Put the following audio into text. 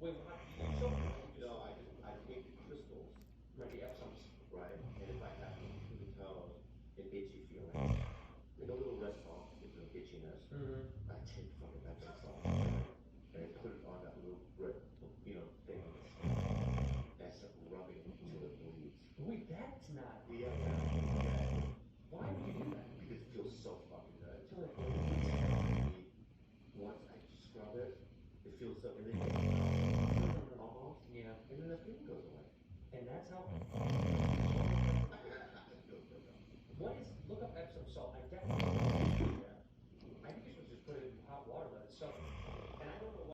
Wait, how do you use soap? No, I take the crystals, Right, the Epsoms. right? And if I have an itchy feeling, like a little rest off, get the itchiness, Mm-hmm. I take fucking Epsom salt and I put it on that little thing on the skin. That's rubbing it until it bleeds. Wait, that's not. Yeah, yeah. Why would you do that? Because it feels so fucking good. Until it bleeds. Once I scrub it, it feels so, and then almost, Yeah. and then the pain goes away. And that's how. No, no, no. What is? Look up Epsom salt. I definitely. Yeah. I think you should just put it in hot water, let it soak.